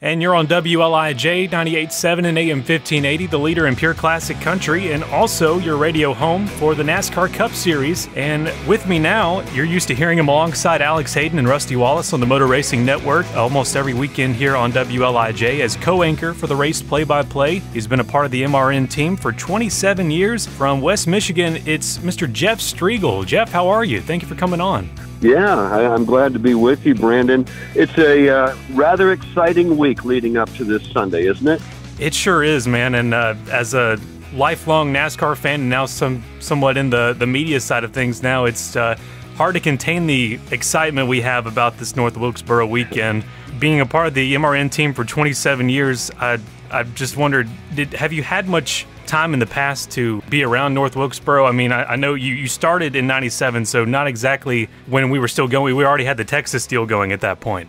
And you're on WLIJ 98.7 and AM 1580, the leader in pure classic country, and also your radio home for the NASCAR Cup Series. And with me now, you're used to hearing him alongside Alex Hayden and Rusty Wallace on the Motor Racing Network almost every weekend here on WLIJ as co-anchor for the race play-by-play. He's been a part of the MRN team for 27 years. From West Michigan, it's Mr. Jeff Striegle. Jeff, how are you? Thank you for coming on. Yeah, I'm glad to be with you, Brandon. It's a rather exciting week leading up to this Sunday, isn't it? It sure is, man. And as a lifelong NASCAR fan and now somewhat in the media side of things now, it's hard to contain the excitement we have about this North Wilkesboro weekend. Being a part of the MRN team for 27 years, I've just wondered, have you had much time in the past to be around North Wilkesboro? I mean, I know you started in 97, so not exactly when we were still going. We already had the Texas deal going at that point.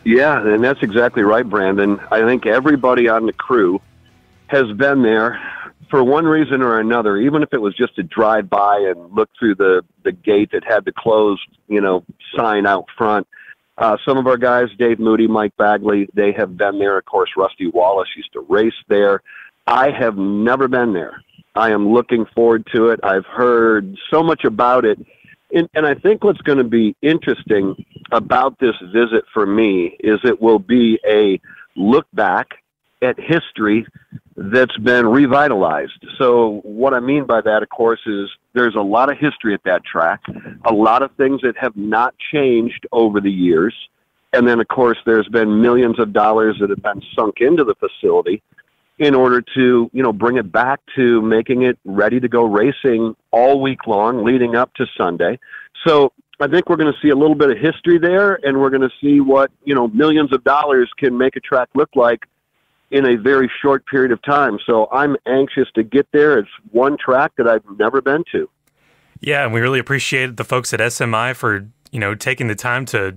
Yeah, and that's exactly right, Brandon. I think everybody on the crew has been there for one reason or another, even if it was just to drive by and look through the gate that had the closed, sign out front. Some of our guys, Dave Moody, Mike Bagley, they have been there. Of course, Rusty Wallace used to race there. I have never been there. I am looking forward to it. I've heard so much about it. And I think what's going to be interesting about this visit for me is it will be a look back at history that's been revitalized. So what I mean by that, of course, is there's a lot of history at that track, a lot of things that have not changed over the years. And then, of course, there's been millions of dollars that have been sunk into the facility in order to, bring it back to making it ready to go racing all week long leading up to Sunday. So I think we're going to see a little bit of history there, and we're going to see what, millions of dollars can make a track look like in a very short period of time. So I'm anxious to get there. It's one track that I've never been to. Yeah, and we really appreciate the folks at SMI for, taking the time to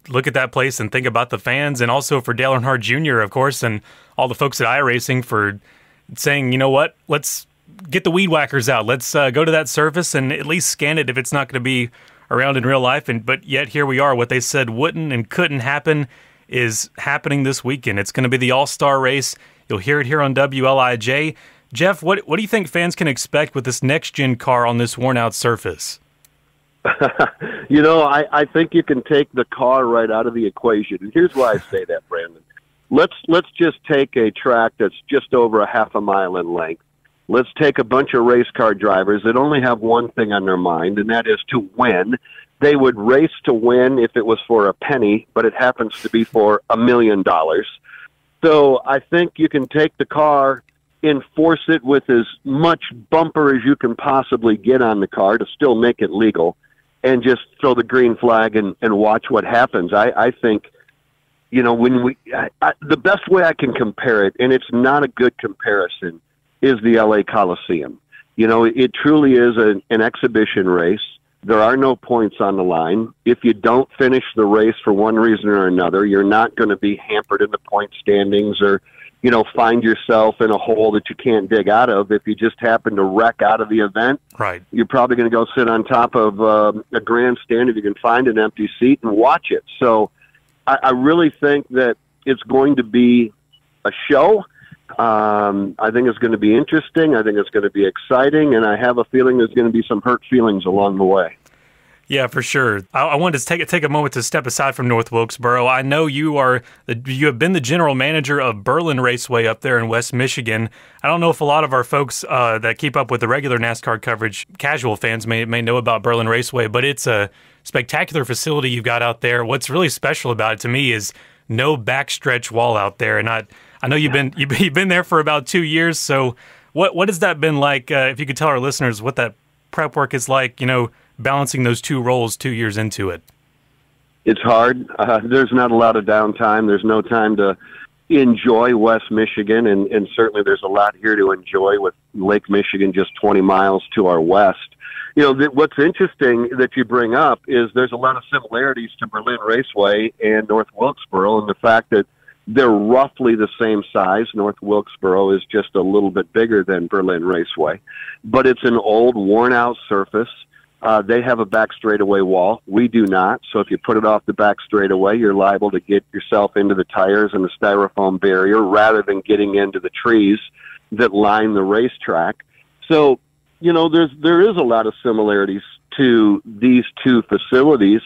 look at that place and think about the fans, and also for Dale Earnhardt Jr., of course, and all the folks at iRacing for saying, you know what, let's get the weed whackers out. Let's go to that surface and at least scan it if it's not going to be around in real life. But yet here we are. What they said wouldn't and couldn't happen is happening this weekend. It's going to be the All-Star race. You'll hear it here on WLIJ. Jeff, what do you think fans can expect with this next-gen car on this worn-out surface? I think you can take the car right out of the equation. And here's why I say that, Brandon. Let's just take a track that's just over a half a mile in length. Let's take a bunch of race car drivers that only have one thing on their mind, and that is to win. They would race to win if it was for a penny, but it happens to be for $1 million. So I think you can take the car, enforce it with as much bumper as you can possibly get on the car to still make it legal, and just throw the green flag and watch what happens. I think, the best way I can compare it, and it's not a good comparison, is the LA Coliseum. It truly is an exhibition race. There are no points on the line. If you don't finish the race for one reason or another, you're not going to be hampered in the point standings or, find yourself in a hole that you can't dig out of. If you just happen to wreck out of the event, right, you're probably going to go sit on top of a grandstand if you can find an empty seat and watch it. So I really think that it's going to be a show. I think it's going to be interesting. I think it's going to be exciting, and I have a feeling there's going to be some hurt feelings along the way. Yeah, for sure. I wanted to take a moment to step aside from North Wilkesboro. I know you have been the general manager of Berlin Raceway up there in West Michigan. I don't know if a lot of our folks that keep up with the regular NASCAR coverage, casual fans may know about Berlin Raceway, but it's a spectacular facility you've got out there. What's really special about it to me is no backstretch wall out there, and I know you've been there for about 2 years. So what has that been like? If you could tell our listeners what that prep work is like, balancing those two roles 2 years into it. It's hard. There's not a lot of downtime. There's no time to enjoy West Michigan, and certainly there's a lot here to enjoy with Lake Michigan just 20 miles to our west. What's interesting that you bring up is there's a lot of similarities to Berlin Raceway and North Wilkesboro, and the fact that they're roughly the same size. North Wilkesboro is just a little bit bigger than Berlin Raceway, but it's an old, worn-out surface. They have a back straightaway wall. We do not. So if you put it off the back straightaway, you're liable to get yourself into the tires and the styrofoam barrier rather than getting into the trees that line the racetrack. So, you know, there is a lot of similarities to these two facilities.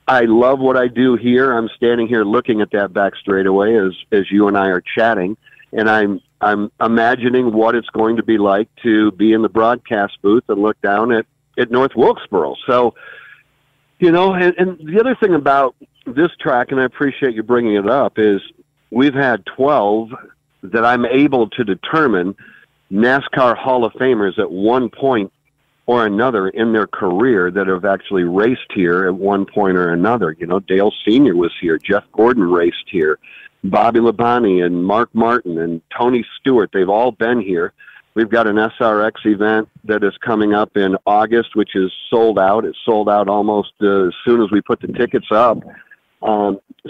I love what I do here. I'm standing here looking at that back straightaway as you and I are chatting, and I'm imagining what it's going to be like to be in the broadcast booth and look down at North Wilkesboro. So, you know, and the other thing about this track, and I appreciate you bringing it up, is we've had 12 that I'm able to determine NASCAR Hall of Famers at one point or another in their career that have actually raced here at one point or another. You know, Dale Sr. was here. Jeff Gordon raced here. Bobby Labonte and Mark Martin and Tony Stewart, they've all been here. We've got an SRX event that is coming up in August, which is sold out. It's sold out almost as soon as we put the tickets up.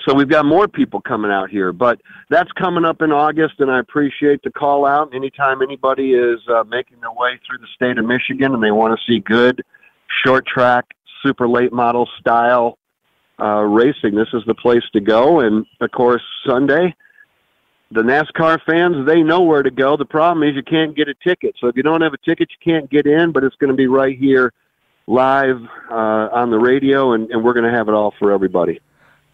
So we've got more people coming out here, but that's coming up in August, and I appreciate the call out. Anytime anybody is making their way through the state of Michigan and they want to see good short track, super late model style racing, this is the place to go. And, of course, Sunday, the NASCAR fans, they know where to go. The problem is you can't get a ticket. So if you don't have a ticket, you can't get in, but it's going to be right here live on the radio, and we're going to have it all for everybody.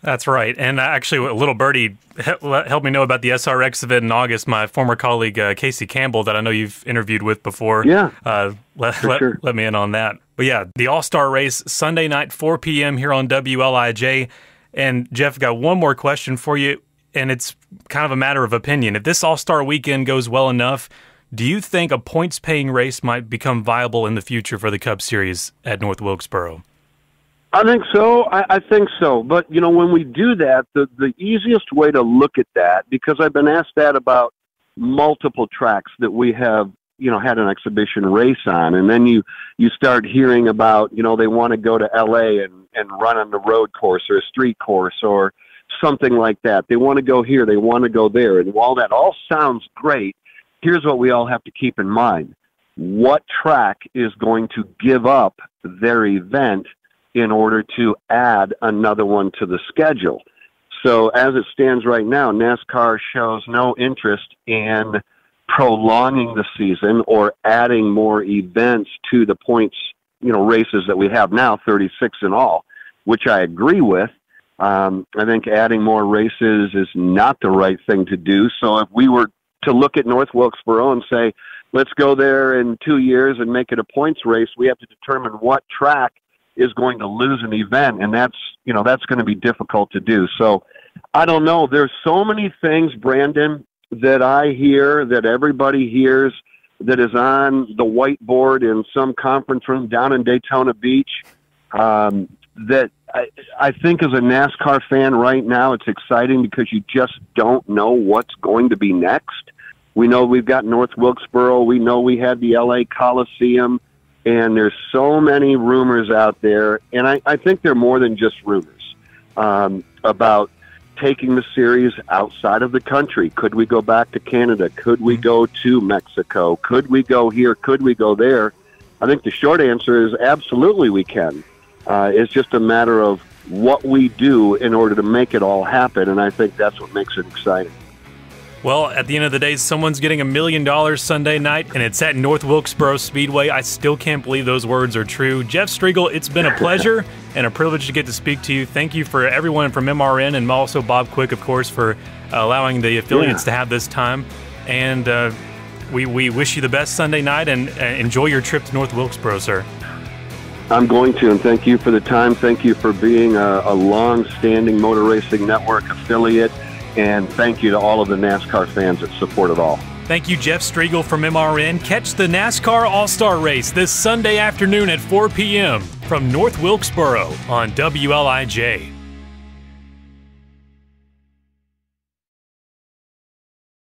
That's right. And actually, a little birdie helped me know about the SRX event in August. My former colleague, Casey Campbell, that I know you've interviewed with before, let me in on that. But yeah, the All-Star Race, Sunday night, 4 p.m. here on WLIJ. And Jeff, got one more question for you, and it's kind of a matter of opinion. If this All-Star weekend goes well enough, do you think a points-paying race might become viable in the future for the Cup Series at North Wilkesboro? I think so. I think so. But, you know, when we do that, the easiest way to look at that, because I've been asked that about multiple tracks that we have, you know, had an exhibition race on, and then you start hearing about, you know, they want to go to L.A. and run on the road course or a street course or something like that. They want to go here. They want to go there. And while that all sounds great, here's what we all have to keep in mind. What track is going to give up their event in order to add another one to the schedule? So as it stands right now, NASCAR shows no interest in prolonging the season or adding more events to the points, you know, races that we have now, 36 in all, which I agree with. I think adding more races is not the right thing to do. So if we were to look at North Wilkesboro and say, let's go there in 2 years and make it a points race, we have to determine what track is going to lose an event, and that's going to be difficult to do. So I don't know. There's so many things, Brandon, that I hear, that everybody hears, that is on the whiteboard in some conference room down in Daytona Beach, that I think as a NASCAR fan right now, it's exciting because you just don't know what's going to be next. We know we've got North Wilkesboro. We know we had the LA Coliseum. And there's so many rumors out there, and I think they're more than just rumors, about taking the series outside of the country. Could we go back to Canada? Could we go to Mexico? Could we go here? Could we go there? I think the short answer is absolutely we can. It's just a matter of what we do in order to make it all happen, and I think that's what makes it exciting. Well, at the end of the day, someone's getting $1 million Sunday night, and it's at North Wilkesboro Speedway. I still can't believe those words are true. Jeff Striegle, it's been a pleasure and a privilege to get to speak to you. Thank you for everyone from MRN, and also Bob Quick, of course, for allowing the affiliates to have this time. And we wish you the best Sunday night, and enjoy your trip to North Wilkesboro, sir. I'm going to, and thank you for the time. Thank you for being a long-standing Motor Racing Network affiliate. And thank you to all of the NASCAR fans that support it all. Thank you, Jeff Striegle from MRN. Catch the NASCAR All-Star Race this Sunday afternoon at 4 p.m. from North Wilkesboro on WLIJ.